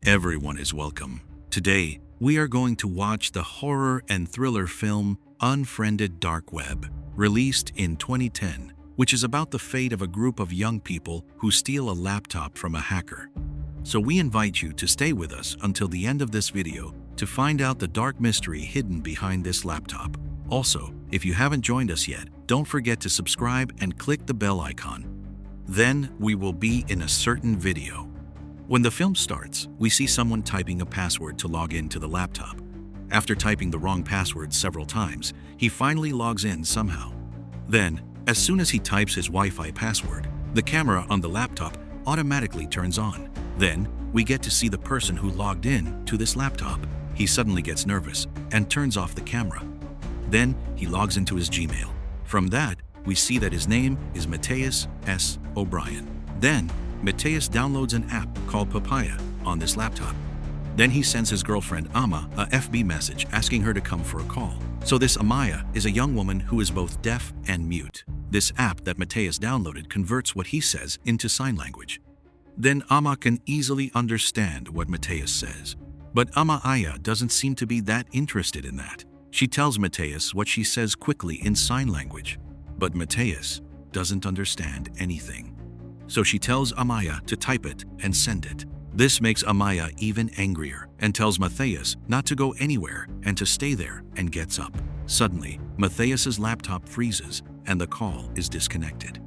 Everyone is welcome. Today, we are going to watch the horror and thriller film Unfriended Dark Web, released in 2010, which is about the fate of a group of young people who steal a laptop from a hacker. So we invite you to stay with us until the end of this video to find out the dark mystery hidden behind this laptop. Also, if you haven't joined us yet, don't forget to subscribe and click the bell icon. Then we will be in a certain video. When the film starts, we see someone typing a password to log into the laptop. After typing the wrong password several times, he finally logs in somehow. Then, as soon as he types his Wi-Fi password, the camera on the laptop automatically turns on. Then, we get to see the person who logged in to this laptop. He suddenly gets nervous and turns off the camera. Then, he logs into his Gmail. From that, we see that his name is Matthias S. O'Brien. Then, Matthias downloads an app called Papaya on this laptop. Then he sends his girlfriend Ama a FB message asking her to come for a call. So this Amaya is a young woman who is both deaf and mute. This app that Matthias downloaded converts what he says into sign language. Then Ama can easily understand what Matthias says. But Amaya doesn't seem to be that interested in that. She tells Matthias what she says quickly in sign language. But Matthias doesn't understand anything. So she tells Amaya to type it and send it. This makes Amaya even angrier and tells Matthias not to go anywhere and to stay there, and gets up. Suddenly, Matthias's laptop freezes and the call is disconnected.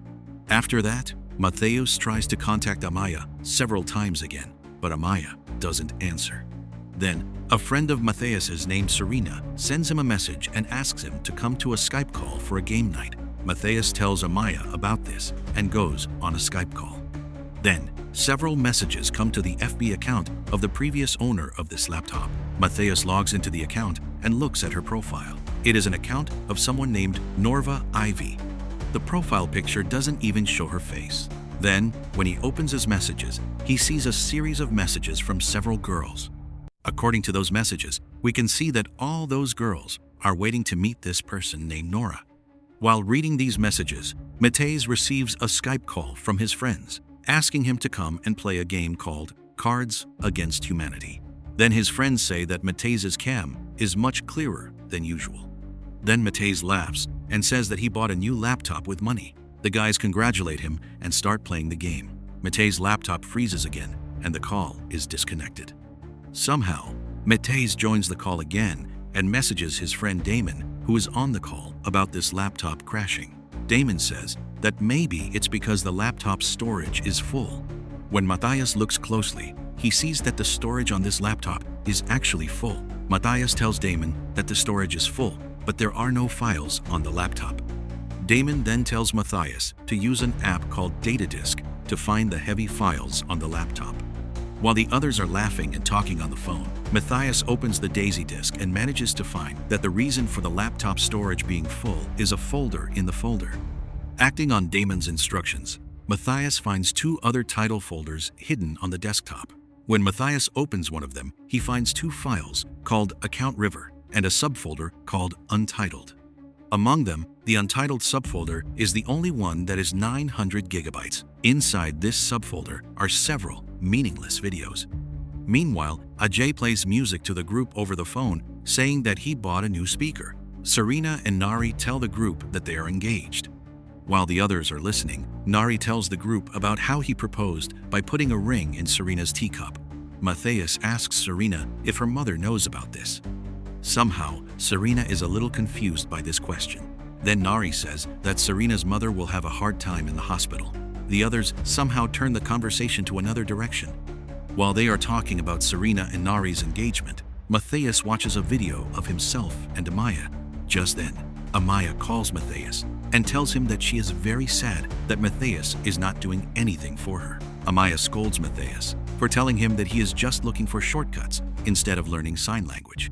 After that, Matthias tries to contact Amaya several times again, but Amaya doesn't answer. Then, a friend of Matthias's named Serena sends him a message and asks him to come to a Skype call for a game night. Matthias tells Amaya about this and goes on a Skype call. Then, several messages come to the FB account of the previous owner of this laptop. Matthias logs into the account and looks at her profile. It is an account of someone named Norva Ivy. The profile picture doesn't even show her face. Then, when he opens his messages, he sees a series of messages from several girls. According to those messages, we can see that all those girls are waiting to meet this person named Nora. While reading these messages, Matthias receives a Skype call from his friends, asking him to come and play a game called Cards Against Humanity. Then his friends say that Matthias's cam is much clearer than usual. Then Matthias laughs and says that he bought a new laptop with money. The guys congratulate him and start playing the game. Matthias's laptop freezes again and the call is disconnected. Somehow, Matthias joins the call again and messages his friend Damon, who is on the call, about this laptop crashing. Damon says that maybe it's because the laptop's storage is full. When Matthias looks closely, he sees that the storage on this laptop is actually full. Matthias tells Damon that the storage is full, but there are no files on the laptop. Damon then tells Matthias to use an app called Data Disk to find the heavy files on the laptop. While the others are laughing and talking on the phone, Matthias opens the Daisy disk and manages to find that the reason for the laptop storage being full is a folder in the folder. Acting on Damon's instructions, Matthias finds two other title folders hidden on the desktop. When Matthias opens one of them, he finds two files called Account River and a subfolder called Untitled. Among them, the Untitled subfolder is the only one that is 900 gigabytes. Inside this subfolder are several meaningless videos. Meanwhile, Ajay plays music to the group over the phone, saying that he bought a new speaker. Serena and Nari tell the group that they are engaged. While the others are listening, Nari tells the group about how he proposed by putting a ring in Serena's teacup. Matthias asks Serena if her mother knows about this. Somehow, Serena is a little confused by this question. Then Nari says that Serena's mother will have a hard time in the hospital. The others somehow turn the conversation to another direction. While they are talking about Serena and Nari's engagement, Matthias watches a video of himself and Amaya. Just then, Amaya calls Matthias and tells him that she is very sad that Matthias is not doing anything for her. Amaya scolds Matthias for telling him that he is just looking for shortcuts instead of learning sign language.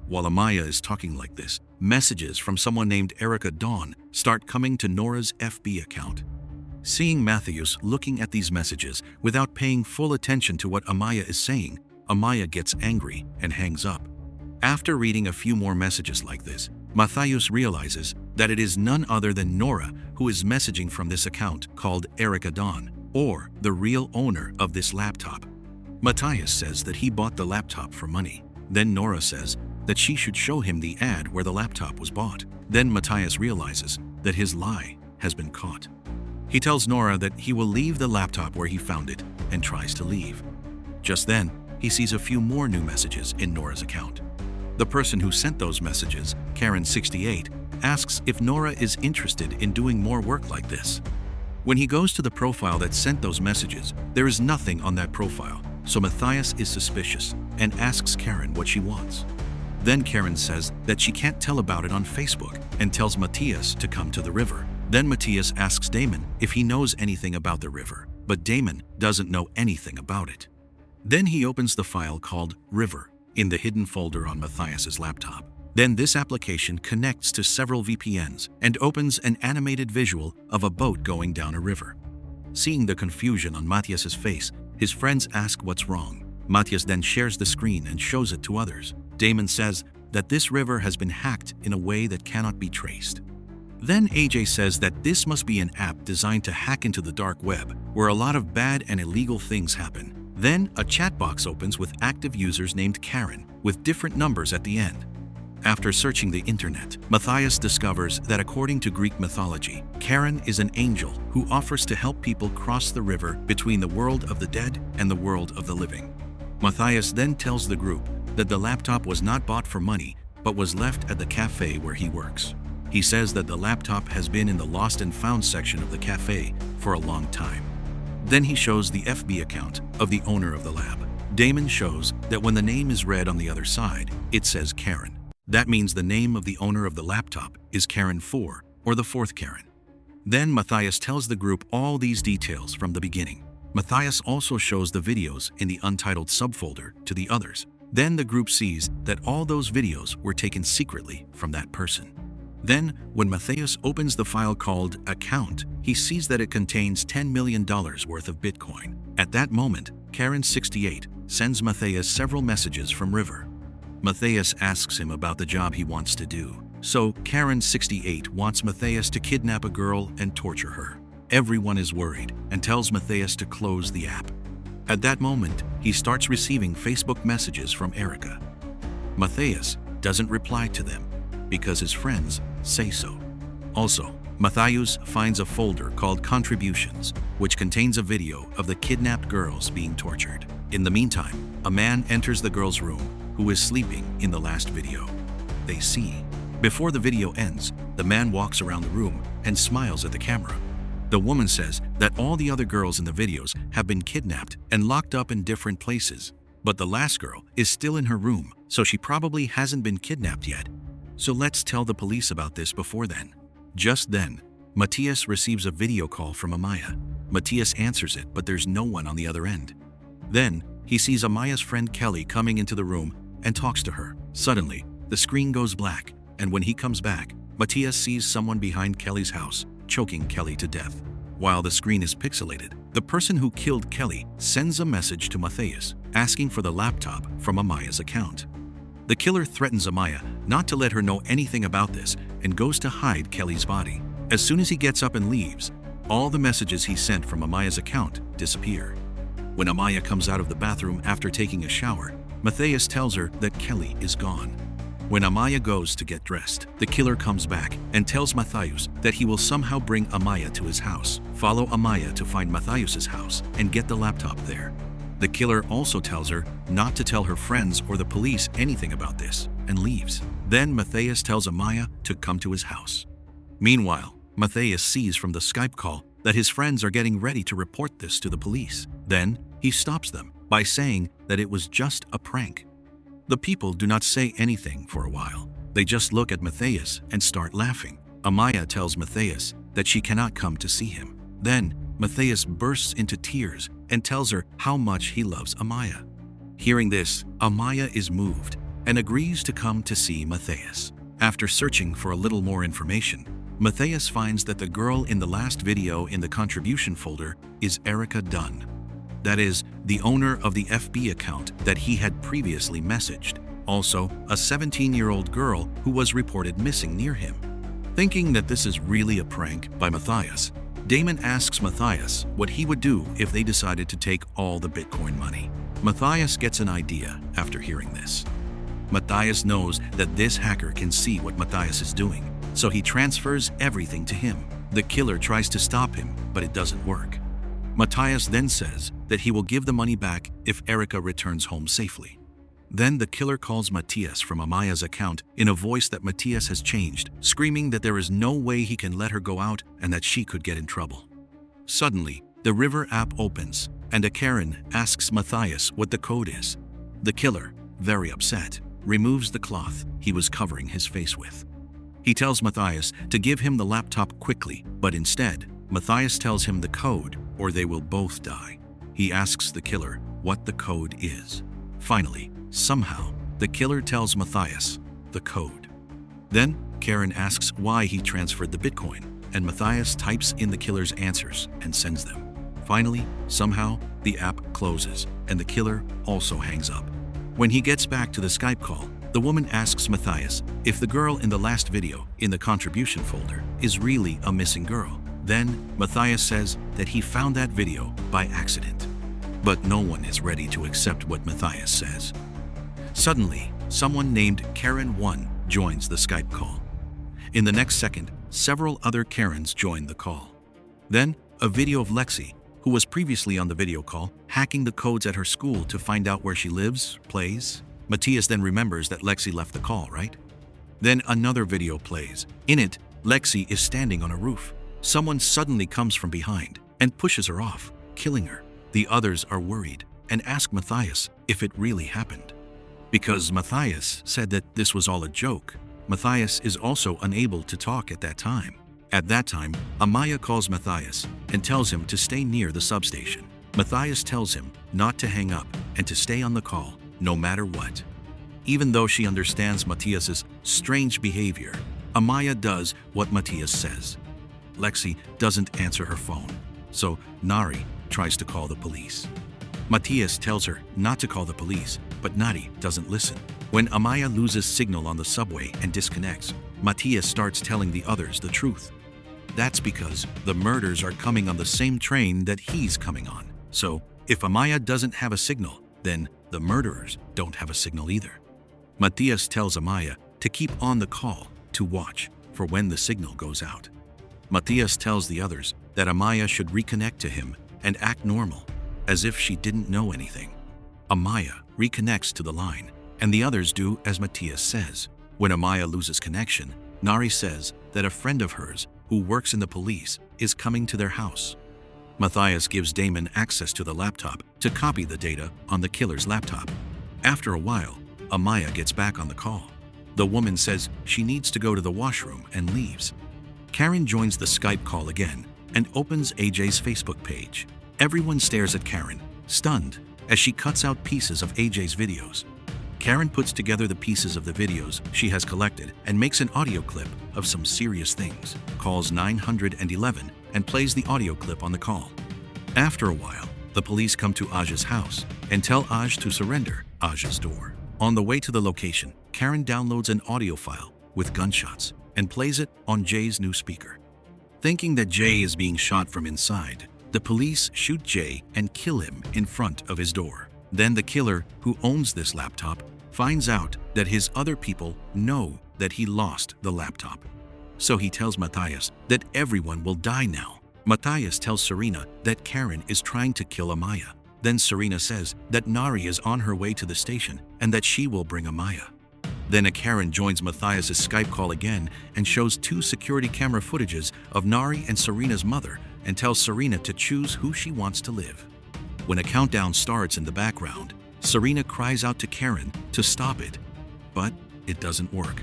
While Amaya is talking like this, messages from someone named Erica Dawn start coming to Nora's FB account. Seeing Matthias looking at these messages without paying full attention to what Amaya is saying, Amaya gets angry and hangs up. After reading a few more messages like this, Matthias realizes that it is none other than Nora who is messaging from this account called Erica Dawn, or the real owner of this laptop. Matthias says that he bought the laptop for money. Then Nora says that she should show him the ad where the laptop was bought. Then Matthias realizes that his lie has been caught. He tells Nora that he will leave the laptop where he found it and tries to leave. Just then, he sees a few more new messages in Nora's account. The person who sent those messages, Karen 68, asks if Nora is interested in doing more work like this. When he goes to the profile that sent those messages, there is nothing on that profile, so Matthias is suspicious and asks Karen what she wants. Then Karen says that she can't tell about it on Facebook and tells Matthias to come to the river. Then Matthias asks Damon if he knows anything about the river, but Damon doesn't know anything about it. Then he opens the file called River in the hidden folder on Matthias's laptop. Then this application connects to several VPNs and opens an animated visual of a boat going down a river. Seeing the confusion on Matthias's face, his friends ask what's wrong. Matthias then shares the screen and shows it to others. Damon says that this river has been hacked in a way that cannot be traced. Then AJ says that this must be an app designed to hack into the dark web, where a lot of bad and illegal things happen. Then a chat box opens with active users named Karen, with different numbers at the end. After searching the internet, Matthias discovers that according to Greek mythology, Karen is an angel who offers to help people cross the river between the world of the dead and the world of the living. Matthias then tells the group that the laptop was not bought for money, but was left at the cafe where he works. He says that the laptop has been in the lost and found section of the cafe for a long time. Then he shows the FB account of the owner of the lab. Damon shows that when the name is read on the other side, it says Karen. That means the name of the owner of the laptop is Karen 4, or the fourth Karen. Then Matthias tells the group all these details from the beginning. Matthias also shows the videos in the untitled subfolder to the others. Then the group sees that all those videos were taken secretly from that person. Then, when Matthias opens the file called Account, he sees that it contains $10 million worth of Bitcoin. At that moment, Karen 68 sends Matthias several messages from River. Matthias asks him about the job he wants to do. So Karen 68 wants Matthias to kidnap a girl and torture her. Everyone is worried and tells Matthias to close the app. At that moment, he starts receiving Facebook messages from Erica. Matthias doesn't reply to them because his friends say so. Also, Matthias finds a folder called Contributions, which contains a video of the kidnapped girls being tortured. In the meantime, a man enters the girl's room who is sleeping in the last video. They see. Before the video ends, the man walks around the room and smiles at the camera. The woman says that all the other girls in the videos have been kidnapped and locked up in different places, but the last girl is still in her room, so she probably hasn't been kidnapped yet. So let's tell the police about this before then. Just then, Matthias receives a video call from Amaya. Matthias answers it, but there's no one on the other end. Then, he sees Amaya's friend Kelly coming into the room and talks to her. Suddenly, the screen goes black, and when he comes back, Matthias sees someone behind Kelly's house, choking Kelly to death. While the screen is pixelated, the person who killed Kelly sends a message to Matthias, asking for the laptop from Amaya's account. The killer threatens Amaya not to let her know anything about this and goes to hide Kelly's body. As soon as he gets up and leaves, all the messages he sent from Amaya's account disappear. When Amaya comes out of the bathroom after taking a shower, Matthias tells her that Kelly is gone. When Amaya goes to get dressed, the killer comes back and tells Matthias that he will somehow bring Amaya to his house. Follow Amaya to find Matthias's house and get the laptop there. The killer also tells her not to tell her friends or the police anything about this and leaves. Then Matthias tells Amaya to come to his house. Meanwhile, Matthias sees from the Skype call that his friends are getting ready to report this to the police. Then he stops them by saying that it was just a prank. The people do not say anything for a while. They just look at Matthias and start laughing. Amaya tells Matthias that she cannot come to see him. Then Matthias bursts into tears and tells her how much he loves Amaya. Hearing this, Amaya is moved and agrees to come to see Matthias. After searching for a little more information, Matthias finds that the girl in the last video in the contribution folder is Erica Dunn. That is, the owner of the FB account that he had previously messaged. Also, a 17-year-old girl who was reported missing near him. Thinking that this is really a prank by Matthias, Damon asks Matthias what he would do if they decided to take all the Bitcoin money. Matthias gets an idea after hearing this. Matthias knows that this hacker can see what Matthias is doing, so he transfers everything to him. The killer tries to stop him, but it doesn't work. Matthias then says that he will give the money back if Erica returns home safely. Then the killer calls Matthias from Amaya's account in a voice that Matthias has changed, screaming that there is no way he can let her go out and that she could get in trouble. Suddenly, the River app opens, and a Karen asks Matthias what the code is. The killer, very upset, removes the cloth he was covering his face with. He tells Matthias to give him the laptop quickly, but instead, Matthias tells him the code or they will both die. He asks the killer what the code is. Finally, somehow, the killer tells Matthias the code. Then, Karen asks why he transferred the Bitcoin, and Matthias types in the killer's answers and sends them. Finally, somehow, the app closes, and the killer also hangs up. When he gets back to the Skype call, the woman asks Matthias if the girl in the last video in the contribution folder is really a missing girl. Then, Matthias says that he found that video by accident. But no one is ready to accept what Matthias says. Suddenly, someone named Karen1 joins the Skype call. In the next second, several other Karens join the call. Then, a video of Lexi, who was previously on the video call, hacking the codes at her school to find out where she lives, plays. Matthias then remembers that Lexi left the call, right? Then another video plays. In it, Lexi is standing on a roof. Someone suddenly comes from behind and pushes her off, killing her. The others are worried and ask Matthias if it really happened. Because Matthias said that this was all a joke, Matthias is also unable to talk at that time. At that time, Amaya calls Matthias and tells him to stay near the substation. Matthias tells him not to hang up and to stay on the call, no matter what. Even though she understands Matthias's strange behavior, Amaya does what Matthias says. Lexi doesn't answer her phone, so Nari tries to call the police. Matthias tells her not to call the police, but Nari doesn't listen. When Amaya loses signal on the subway and disconnects, Matthias starts telling the others the truth. That's because the murders are coming on the same train that he's coming on. So, if Amaya doesn't have a signal, then the murderers don't have a signal either. Matthias tells Amaya to keep on the call to watch for when the signal goes out. Matthias tells the others that Amaya should reconnect to him and act normal, as if she didn't know anything. Amaya reconnects to the line, and the others do as Matthias says. When Amaya loses connection, Nari says that a friend of hers who works in the police is coming to their house. Matthias gives Damon access to the laptop to copy the data on the killer's laptop. After a while, Amaya gets back on the call. The woman says she needs to go to the washroom and leaves. Karen joins the Skype call again and opens AJ's Facebook page. Everyone stares at Karen, stunned, as she cuts out pieces of AJ's videos. Karen puts together the pieces of the videos she has collected and makes an audio clip of some serious things, calls 911, and plays the audio clip on the call. After a while, the police come to Aj's house and tell Aj to surrender Aj's door. On the way to the location, Karen downloads an audio file with gunshots and plays it on Jay's new speaker. Thinking that Jay is being shot from inside, the police shoot Jay and kill him in front of his door. Then the killer, who owns this laptop, finds out that his other people know that he lost the laptop. So he tells Matthias that everyone will die now. Matthias tells Serena that Karen is trying to kill Amaya. Then Serena says that Nari is on her way to the station and that she will bring Amaya. Then a Karen joins Matthias' Skype call again and shows 2 security camera footages of Nari and Serena's mother and tells Serena to choose who she wants to live. When a countdown starts in the background, Serena cries out to Karen to stop it, but it doesn't work.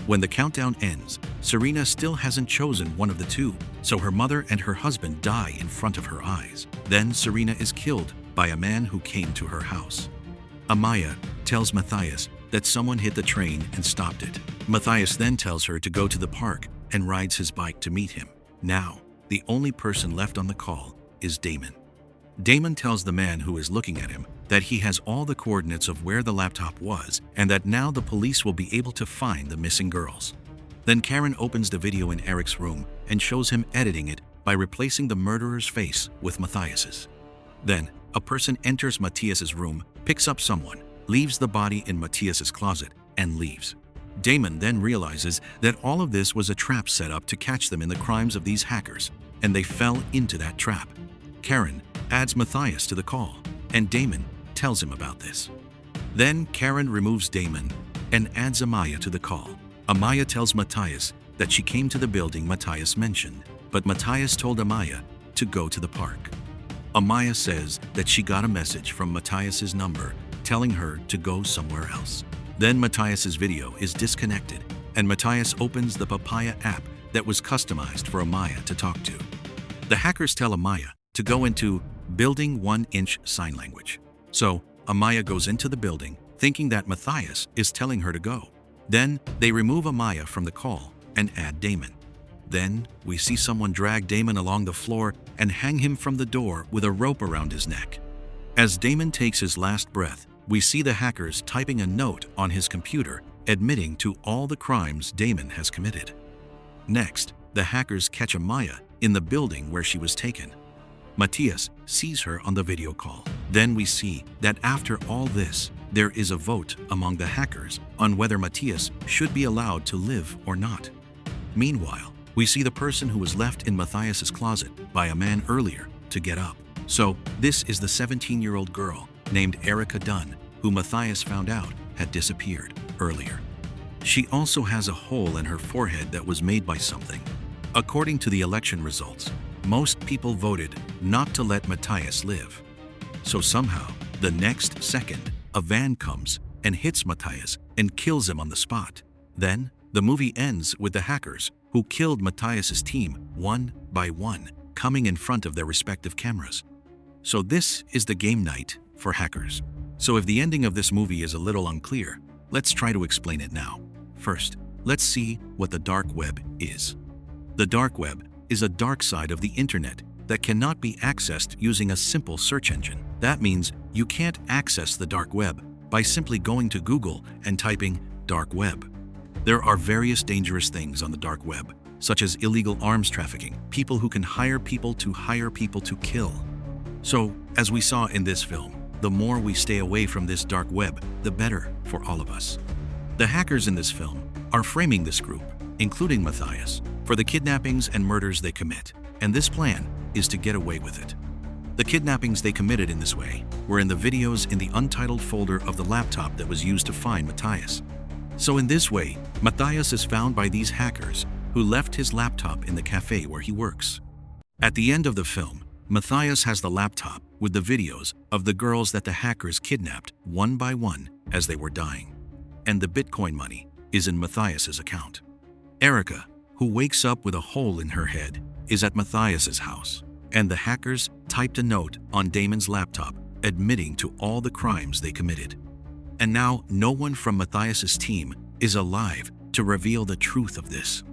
When the countdown ends, Serena still hasn't chosen one of the 2, so her mother and her husband die in front of her eyes. Then Serena is killed by a man who came to her house. Amaya tells Matthias that someone hit the train and stopped it. Matthias then tells her to go to the park and rides his bike to meet him. Now, the only person left on the call is Damon. Damon tells the man who is looking at him that he has all the coordinates of where the laptop was and that now the police will be able to find the missing girls. Then Karen opens the video in Eric's room and shows him editing it by replacing the murderer's face with Matthias's. Then, a person enters Matthias's room, picks up someone, leaves the body in Matthias's closet, and leaves. Damon then realizes that all of this was a trap set up to catch them in the crimes of these hackers, and they fell into that trap. Karen adds Matthias to the call, and Damon tells him about this. Then Karen removes Damon and adds Amaya to the call. Amaya tells Matthias that she came to the building Matthias mentioned, but Matthias told Amaya to go to the park. Amaya says that she got a message from Matthias's number telling her to go somewhere else. Then Matthias's video is disconnected, and Matthias opens the Papaya app that was customized for Amaya to talk to. The hackers tell Amaya to go into building 1-inch sign language. So Amaya goes into the building, thinking that Matthias is telling her to go. Then they remove Amaya from the call and add Damon. Then we see someone drag Damon along the floor and hang him from the door with a rope around his neck. As Damon takes his last breath, we see the hackers typing a note on his computer admitting to all the crimes Damon has committed. Next, the hackers catch Amaya in the building where she was taken. Matthias sees her on the video call. Then we see that after all this, there is a vote among the hackers on whether Matthias should be allowed to live or not. Meanwhile, we see the person who was left in Matthias's closet by a man earlier to get up. So this is the 17-year-old girl named Erica Dunn, who Matthias found out had disappeared earlier. She also has a hole in her forehead that was made by something. According to the election results, most people voted not to let Matthias live. So somehow, the next second, a van comes and hits Matthias and kills him on the spot. Then, the movie ends with the hackers who killed Matthias's team one by one, coming in front of their respective cameras. So this is the game night for hackers. So if the ending of this movie is a little unclear, let's try to explain it now. First, let's see what the dark web is. The dark web is a dark side of the internet that cannot be accessed using a simple search engine. That means you can't access the dark web by simply going to Google and typing dark web. There are various dangerous things on the dark web, such as illegal arms trafficking, people who can hire people to kill. So, as we saw in this film, the more we stay away from this dark web, the better for all of us. The hackers in this film are framing this group, including Matthias, for the kidnappings and murders they commit, and this plan is to get away with it. The kidnappings they committed in this way were in the videos in the untitled folder of the laptop that was used to find Matthias. So in this way, Matthias is found by these hackers who left his laptop in the cafe where he works. At the end of the film, Matthias has the laptop with the videos of the girls that the hackers kidnapped one by one as they were dying. And the Bitcoin money is in Matthias's account. Erica, who wakes up with a hole in her head, is at Matthias's house, and the hackers typed a note on Damon's laptop admitting to all the crimes they committed. And now no one from Matthias's team is alive to reveal the truth of this.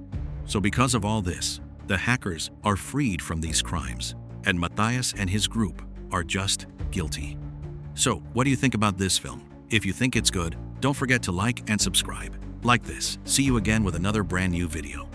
So because of all this, the hackers are freed from these crimes, and Matthias and his group are just guilty. So what do you think about this film? If you think it's good, don't forget to like and subscribe. Like this. See you again with another brand new video.